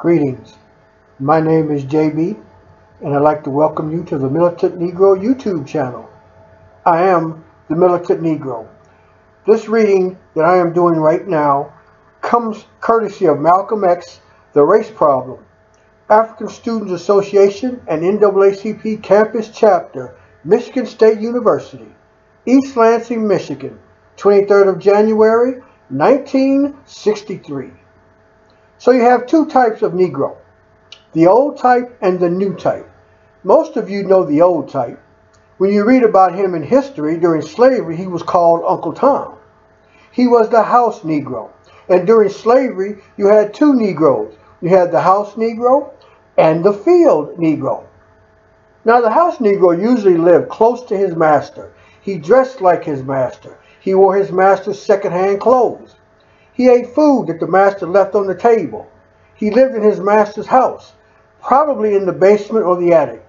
Greetings. My name is JB, and I'd like to welcome you to the Militant Negro YouTube channel. I am the Militant Negro. This reading that I am doing right now comes courtesy of Malcolm X, The Race Problem, African Students Association and NAACP Campus Chapter, Michigan State University, East Lansing, Michigan, 23rd of January, 1963. So you have two types of Negro, the old type and the new type. Most of you know the old type. When you read about him in history, during slavery, he was called Uncle Tom. He was the House Negro. And during slavery, you had two Negroes. You had the House Negro and the Field Negro. Now, the House Negro usually lived close to his master. He dressed like his master. He wore his master's secondhand clothes. He ate food that the master left on the table. He lived in his master's house, probably in the basement or the attic.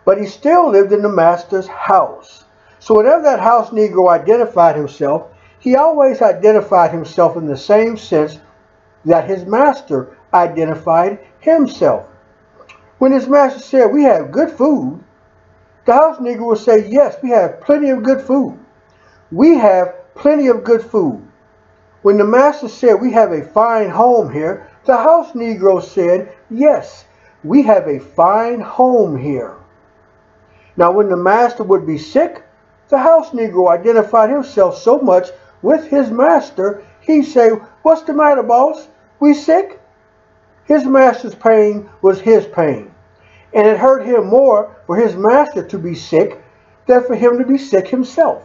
But he still lived in the master's house. So whenever that House Negro identified himself, he always identified himself in the same sense that his master identified himself. When his master said, "We have good food," the House Negro would say, "Yes, we have plenty of good food. We have plenty of good food." When the master said, "We have a fine home here," the House Negro said, "Yes, we have a fine home here." Now, when the master would be sick, the House Negro identified himself so much with his master, he'd say, "What's the matter, boss? We sick?" His master's pain was his pain, and it hurt him more for his master to be sick than for him to be sick himself.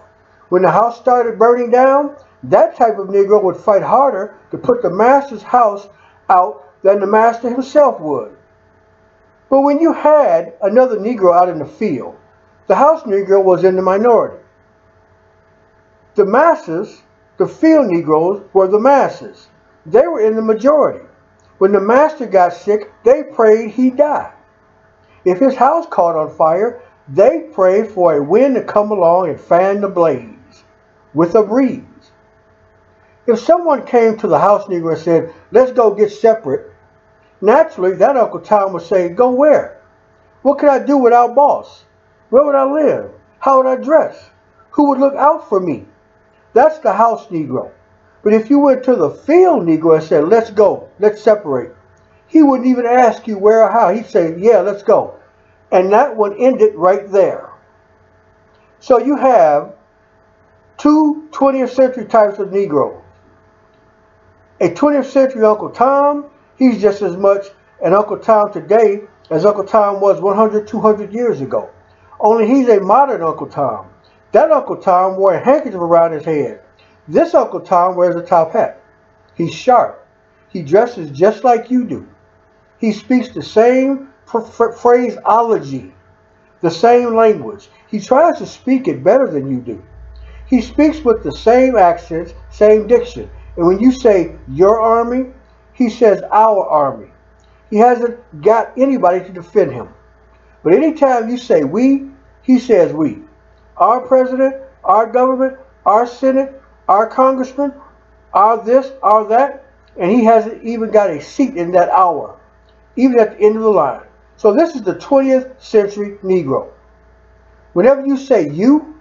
When the house started burning down, that type of Negro would fight harder to put the master's house out than the master himself would. But when you had another Negro out in the field, the House Negro was in the minority. The masses, the field Negroes, were the masses. They were in the majority. When the master got sick, they prayed he died. If his house caught on fire, they prayed for a wind to come along and fan the blaze with a breeze. If someone came to the House Negro and said, "Let's go get separate," naturally that Uncle Tom would say, "Go where? What could I do without boss? Where would I live? How would I dress? Who would look out for me?" That's the House Negro. But if you went to the Field Negro and said, "Let's go, let's separate," he wouldn't even ask you where or how. He'd say, "Yeah, let's go." And that would end it right there. So you have two 20th century types of Negroes. A 20th century Uncle Tom, he's just as much an Uncle Tom today as Uncle Tom was 100, 200 years ago. Only he's a modern Uncle Tom. That Uncle Tom wore a handkerchief around his head. This Uncle Tom wears a top hat. He's sharp. He dresses just like you do. He speaks the same phraseology, the same language. He tries to speak it better than you do. He speaks with the same accents, same diction. And when you say "your army," he says "our army." He hasn't got anybody to defend him. But anytime you say "we," he says "we." Our president, our government, our Senate, our congressman, our this, our that, and he hasn't even got a seat in that hour, even at the end of the line. So this is the 20th century Negro. Whenever you say "you,"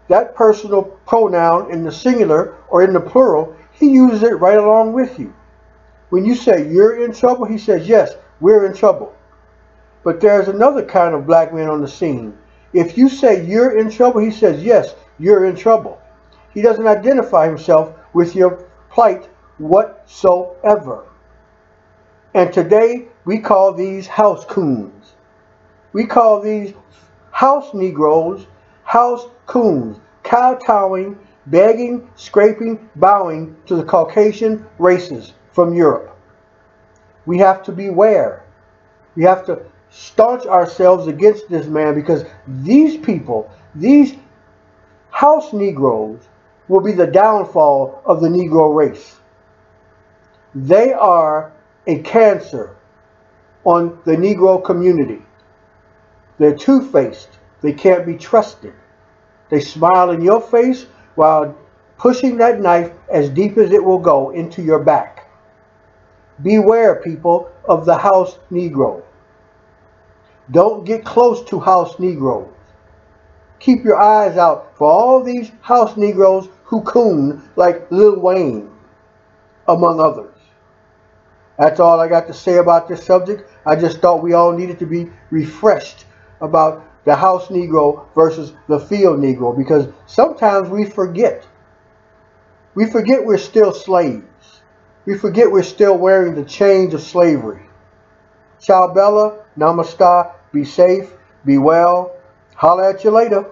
that personal pronoun in the singular or in the plural, he uses it right along with you. When you say "you're in trouble," he says, "Yes, we're in trouble." But there's another kind of black man on the scene. If you say "you're in trouble," he says, "Yes, you're in trouble." He doesn't identify himself with your plight whatsoever. And today we call these House Coons. We call these House Negroes House Coons, kowtowing, begging, scraping, bowing to the Caucasian races from Europe. We have to beware. We have to staunch ourselves against this man, because these people, these House Negroes, will be the downfall of the Negro race. They are a cancer on the Negro community. They're two-faced. They can't be trusted. They smile in your face while pushing that knife as deep as it will go into your back. Beware, people, of the House Negro. Don't get close to House Negroes. Keep your eyes out for all these House Negroes who coon like Lil Wayne, among others. That's all I got to say about this subject. I just thought we all needed to be refreshed about the House Negro versus the Field Negro, because sometimes we forget. We forget we're still slaves. We forget we're still wearing the chains of slavery. Ciao Bella, namaste, be safe, be well. Holla at you later.